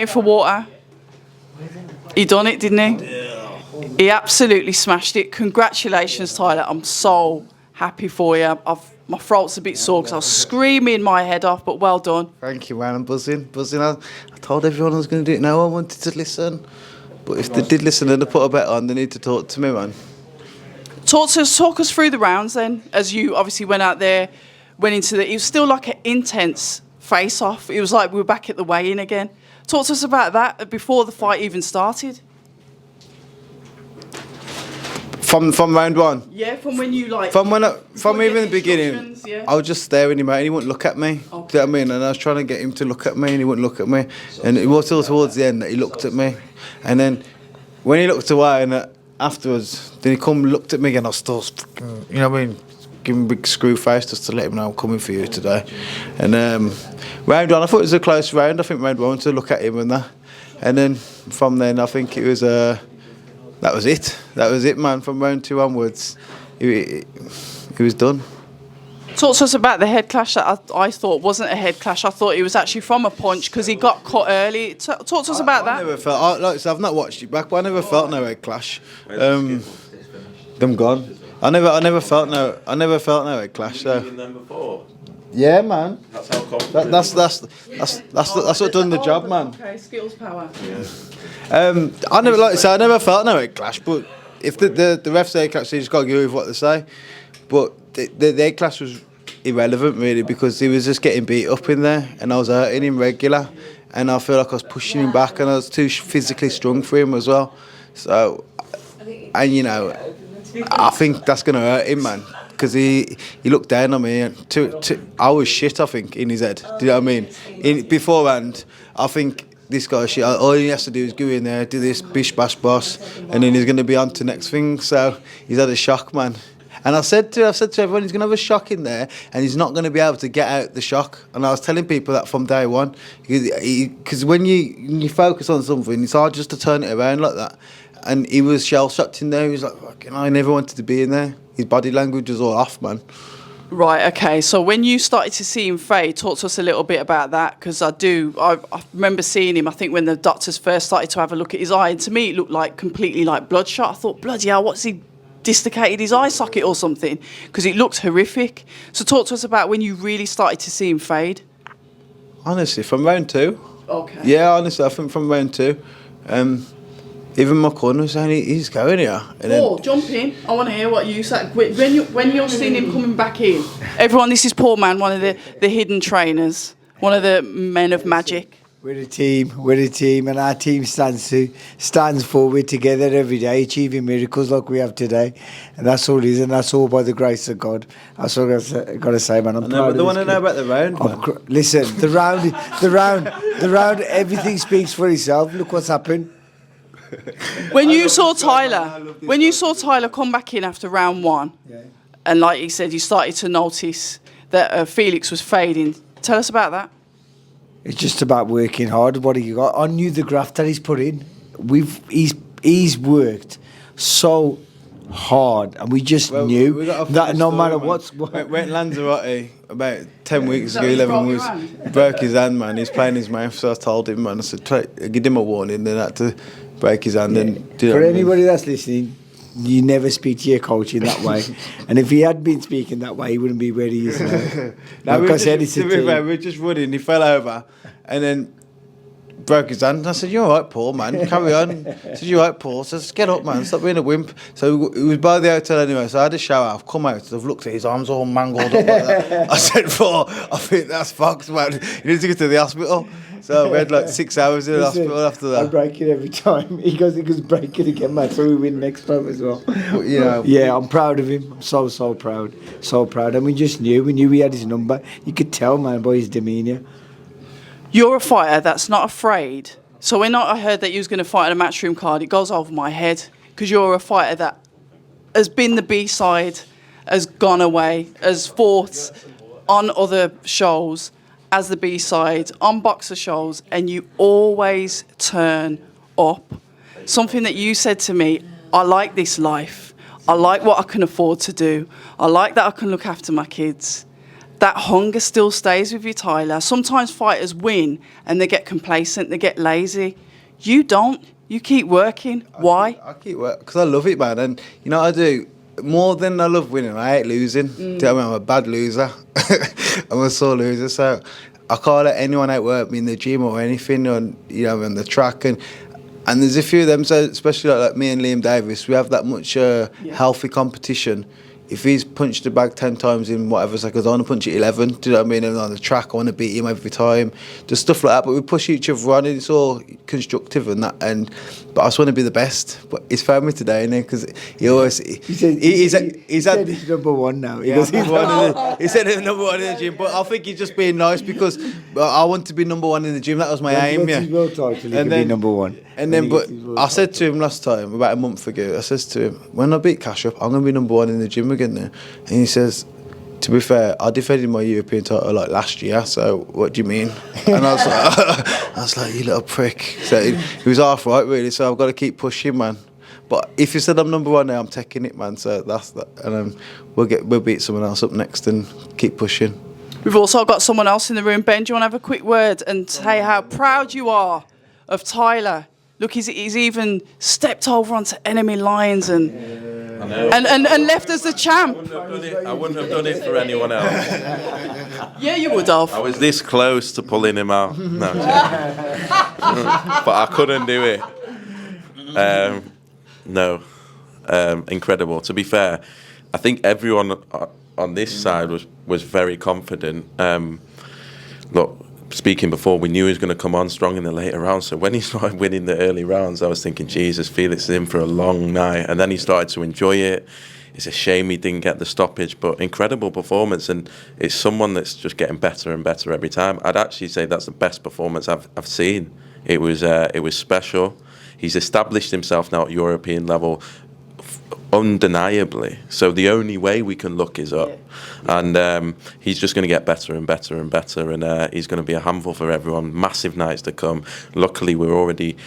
For water. He done it, didn't he? He absolutely smashed it. Congratulations, Tyler. I'm so happy for you. My throat's a bit sore because I was screaming my head off, but well done. Thank you, man. I'm buzzing. I told everyone I was going to do it. No one wanted to listen. But if they did listen and they put a bet on, they need to talk to me, man. Talk us through the rounds then, as you obviously went out there, went into it was still like an intense face-off. It was like we were back at the weigh-in again. Talk to us about that before the fight even started. From round one? Yeah, from when you like... From even the beginning, yeah. I was just staring him out and he wouldn't look at me. Okay. Do you know what I mean? And I was trying to get him to look at me and he wouldn't look at me. And it was till towards the end that he looked at me. And then when he looked away and afterwards, then he come and looked at me again. I was still, you know what I mean? Give him a big screw face just to let him know I'm coming for you today. And round one, I thought it was a close round. I think round one to look at him and that. And then from then, I think it was that was it. That was it, man. From round two onwards, he was done. Talk to us about the head clash that I thought wasn't a head clash. I thought it was actually from a punch because he got cut early. Talk to us about that. I never felt, like I said, I've not watched it back, but I never felt no head clash. Them gone. I never felt no head clash. So. Yeah, man. That's how confident. That's what done the job, man. Okay, skills power. Yeah. I never felt no head clash, but if the ref say head clash, they just got to go with what they say. But the head clash was irrelevant really because he was just getting beat up in there, and I was hurting him regular, and I feel like I was pushing him back, and I was too physically strong for him as well. So, and you know, I think that's gonna hurt him, man. Because he looked down on me and I was shit, I think, in his head. Do you know what I mean? Beforehand, I think this guy's shit. All he has to do is go in there, do this, bish, bash, boss, and then he's going to be on to the next thing. So he's had a shock, man. And I said to everyone, he's going to have a shock in there and he's not going to be able to get out the shock. And I was telling people that from day one. Because when you focus on something, it's hard just to turn it around like that. And he was shell-shocked in there. He was like, I never wanted to be in there. His body language was all off, man. Right, okay. So when you started to see him fade, talk to us a little bit about that, because I remember seeing him, I think, when the doctors first started to have a look at his eye, and to me it looked like completely like bloodshot. I thought, bloody hell, what's he dislocated his eye socket or something? Because it looked horrific. So talk to us about when you really started to see him fade. Honestly, from round two. Okay. Yeah, honestly, I think from round two. Even my corner was saying he's going here. Paul, jump in. I want to hear what you said. When you're seeing him coming back in. Everyone, this is Paul Mann, one of the hidden trainers, one of the men of magic. We're a team, and our team stands forward together every day, achieving miracles like we have today. And that's all it is, and that's all by the grace of God. That's all I've got to say, man. I'm proud of this. They want to know about the round, man. Listen, the round, everything speaks for itself. Look what's happened. When you saw Tyler come back in after round one, yeah. And like he said, you started to notice that Felix was fading. Tell us about that. It's just about working hard. What have you got? I knew the graft that he's put in. He's worked so hard, and we just knew that no matter what's... Went Lanzarote about 10 weeks ago, 11 weeks, broke his hand, man. He's playing his mouth, so I told him, man, I said, give him a warning, then I had to break his hand. Yeah. For anybody that's listening, you never speak to your coach in that way. And if he had been speaking that way, he wouldn't be where he is now. Like I said, we were just running, he fell over, and then broke his hand. And I said, "You all right, Paul, man? Carry on." I said, "You all right, Paul?" I said, "Get up, man. Stop being a wimp." So it was by the hotel anyway. So I had a shower. I've come out. I've looked at his arms all mangled up like that. I said, "Paul, I think that's fucked, man. You need to go to the hospital." So we had like 6 hours in the hospital after that. I break it every time. He goes break it again, man. So we win next time as well. But, yeah, I'm proud of him. I'm so proud. So proud. And we knew he had his number. You could tell, man, by his demeanour. You're a fighter that's not afraid. So when I heard that you was going to fight on a Matchroom card, it goes over my head, because you're a fighter that has been the B-side, has gone away, has fought on other shows as the B-side, on boxer shows, and you always turn up. Something that you said to me, I like this life. I like what I can afford to do. I like that I can look after my kids. that hunger still stays with you, Tyler. Sometimes fighters win and they get complacent, they get lazy. You don't. You keep working. Why? I keep working because I love it, man. And you know what I do? More than I love winning, I hate losing. Do you know what I mean? I'm a bad loser. I'm a sore loser. So I can't let anyone outwork me in the gym or anything on, you know, on the track. And there's a few of them, so especially like me and Liam Davis, we have that much healthy competition. If he's punched the bag 10 times in whatever seconds, I want to punch it 11. Do you know what I mean? And on the track, I want to beat him every time. Just stuff like that. But we push each other on, and it's all constructive and that. But I just want to be the best. But he's found me today, innit? Because he always he said he's number one now. He said he's number one in the gym. But I think he's just being nice because I want to be number one in the gym. That was my aim. Yeah. His world title, he can be number one. And then, but I said to him last time, about a month ago, I says to him, when I beat Cash up, I'm going to be number one in the gym again now. And he says, to be fair, I defended my European title like last year, so what do you mean? And I was like, you little prick. So he was half right, really, so I've got to keep pushing, man. But if you said I'm number one now, I'm taking it, man, so that's that. And we'll beat someone else up next and keep pushing. We've also got someone else in the room. Ben, do you want to have a quick word and say how proud you are of Tyler? Look, he's even stepped over onto enemy lines and left as the champ. I wouldn't have done it for anyone else. Yeah, you would have. I was this close to pulling him out. No, but I couldn't do it. Incredible. To be fair, I think everyone on this side was very confident. Look, speaking before, we knew he was going to come on strong in the later rounds. So when he started winning the early rounds, I was thinking, Jesus, Felix is in for a long night. And then he started to enjoy it. It's a shame he didn't get the stoppage, but incredible performance. And it's someone that's just getting better and better every time. I'd actually say that's the best performance I've seen. It was special. He's established himself now at European level undeniably. So the only way we can look is up. And he's just going to get better and better and better. And he's going to be a handful for everyone. Massive nights to come. Luckily, we're already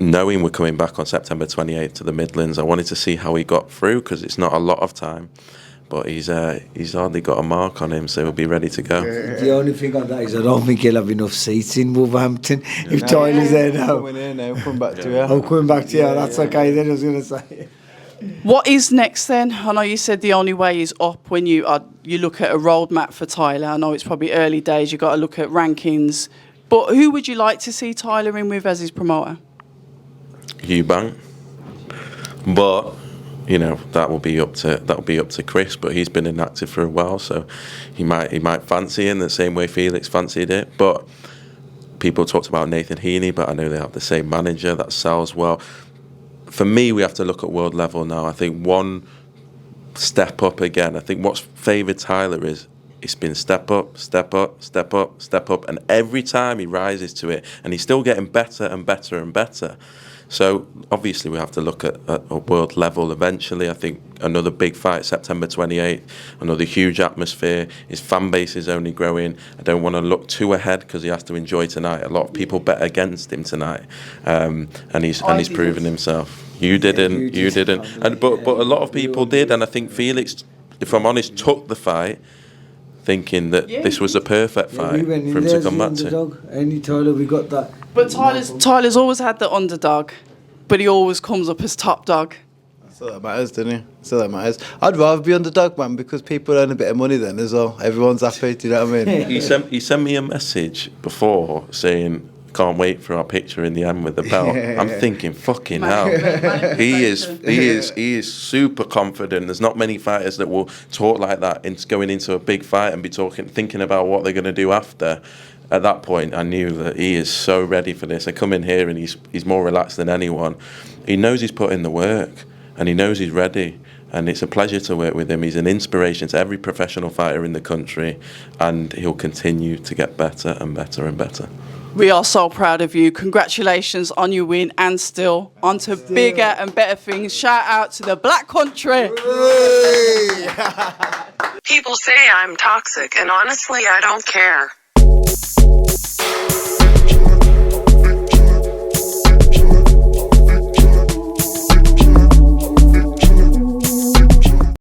knowing we're coming back on September 28th to the Midlands. I wanted to see how he got through because it's not a lot of time. But he's hardly got a mark on him, so he'll be ready to go. The only thing on that is I don't think he'll have enough seats in Wolverhampton if Tyler's there now. Coming here now, come back to you. I'm coming back to you, that's okay then, I was going to say. What is next then? I know you said the only way is up when you look at a roadmap for Tyler. I know it's probably early days, you've got to look at rankings. But who would you like to see Tyler in with as his promoter? Eubank. But you know, that will be up to Chris, but he's been inactive for a while, so he might fancy him the same way Felix fancied it. But people talked about Nathan Heaney, but I know they have the same manager that sells well. For me, we have to look at world level now. I think one step up again. I think what's favoured Tyler is it's been step up, step up, step up, step up, and every time he rises to it, and he's still getting better and better and better. So obviously we have to look at a world level eventually. I think another big fight, September 28th, another huge atmosphere. His fan base is only growing. I don't want to look too ahead because he has to enjoy tonight. A lot of people bet against him tonight, and he's proven himself. You didn't, but a lot of people did, and I think Felix, if I'm honest, took the fight thinking that this was a perfect fight for him to come back to. Any Tyler, we got that. But Tyler's always had the underdog, but he always comes up as top dog. That's all that matters, doesn't it? That's all that matters. I'd rather be underdog, man, because people earn a bit of money then as well. Everyone's happy, do you know what I mean? He sent me a message before saying, can't wait for our picture in the end with the belt. I'm thinking, fucking hell. He is super confident. There's not many fighters that will talk like that going into a big fight and be thinking about what they're going to do after. At that point, I knew that he is so ready for this. I come in here and he's more relaxed than anyone. He knows he's put in the work and he knows he's ready. And it's a pleasure to work with him. He's an inspiration to every professional fighter in the country, and he'll continue to get better and better and better. We are so proud of you. Congratulations on your win, and still on to bigger and better things. Shout out to the Black Country. People say I'm toxic, and honestly, I don't care.